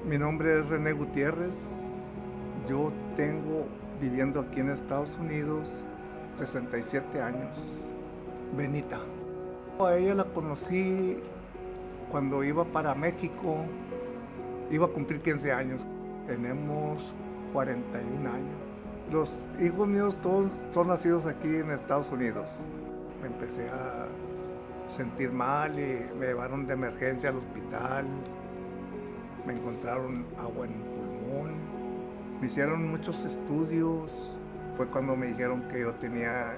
Mi nombre es René Gutiérrez. Yo tengo viviendo aquí en Estados Unidos 67 años. Benita. A ella la conocí cuando iba para México. Iba a cumplir 15 años. Tenemos 41 años. Los hijos míos todos son nacidos aquí en Estados Unidos. Me empecé a sentir mal y me llevaron de emergencia al hospital. Me encontraron agua en el pulmón, me hicieron muchos estudios. Fue cuando me dijeron que yo tenía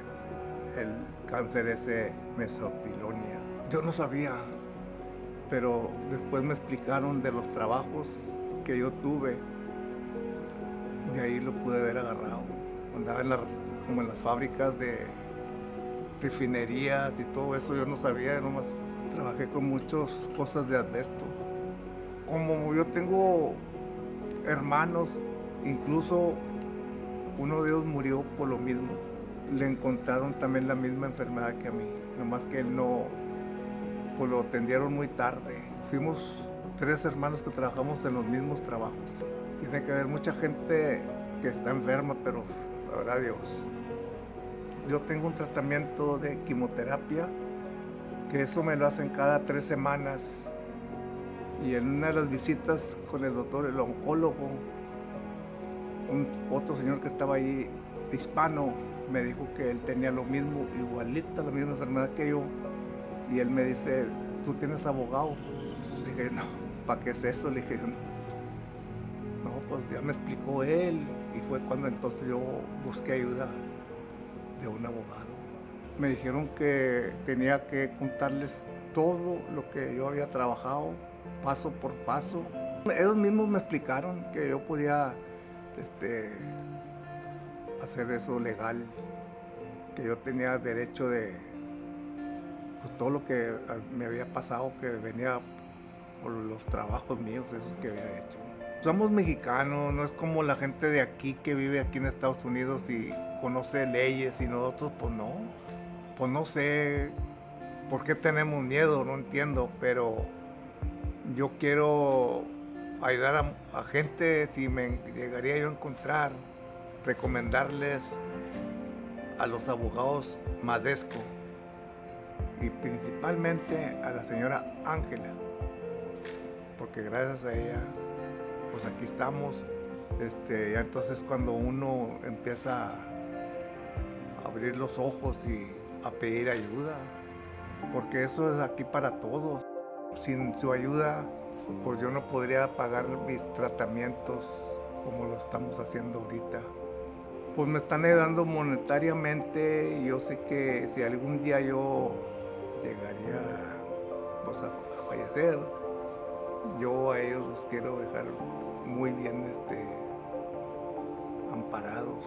el cáncer ese mesotilonia. Yo no sabía, pero después me explicaron de los trabajos que yo tuve. De ahí lo pude haber agarrado. Andaba como en las fábricas de refinerías y todo eso, yo no sabía, nomás trabajé con muchas cosas de asbesto. Como yo tengo hermanos, incluso uno de ellos murió por lo mismo. Le encontraron también la misma enfermedad que a mí, nomás que él no, pues lo atendieron muy tarde. Fuimos 3 hermanos que trabajamos en los mismos trabajos. Tiene que haber mucha gente que está enferma, pero sabrá Dios. Yo tengo un tratamiento de quimioterapia, que eso me lo hacen cada 3 semanas. Y en una de las visitas con el doctor, el oncólogo, otro señor que estaba ahí, hispano, me dijo que él tenía lo mismo, igualita, la misma enfermedad que yo. Y él me dice, ¿tú tienes abogado? Le dije, no, ¿para qué es eso? Le dije, no, pues ya me explicó él. Y fue cuando entonces yo busqué ayuda de un abogado. Me dijeron que tenía que contarles todo lo que yo había trabajado, paso por paso. Ellos mismos me explicaron que yo podía hacer eso legal, que yo tenía derecho de pues, todo lo que me había pasado, que venía por los trabajos míos, esos que había hecho. Somos mexicanos, no es como la gente de aquí que vive aquí en Estados Unidos y conoce leyes y nosotros pues no. Pues no sé por qué tenemos miedo, no entiendo, pero yo quiero ayudar a gente, si me llegaría yo a encontrar, recomendarles a los abogados Madesco y principalmente a la señora Ángela, porque gracias a ella, pues aquí estamos. Ya entonces cuando uno empieza a abrir los ojos y a pedir ayuda, porque eso es aquí para todos. Sin su ayuda, pues yo no podría pagar mis tratamientos como lo estamos haciendo ahorita. Pues me están ayudando monetariamente y yo sé que si algún día yo llegaría pues, a fallecer, yo a ellos los quiero dejar muy bien amparados.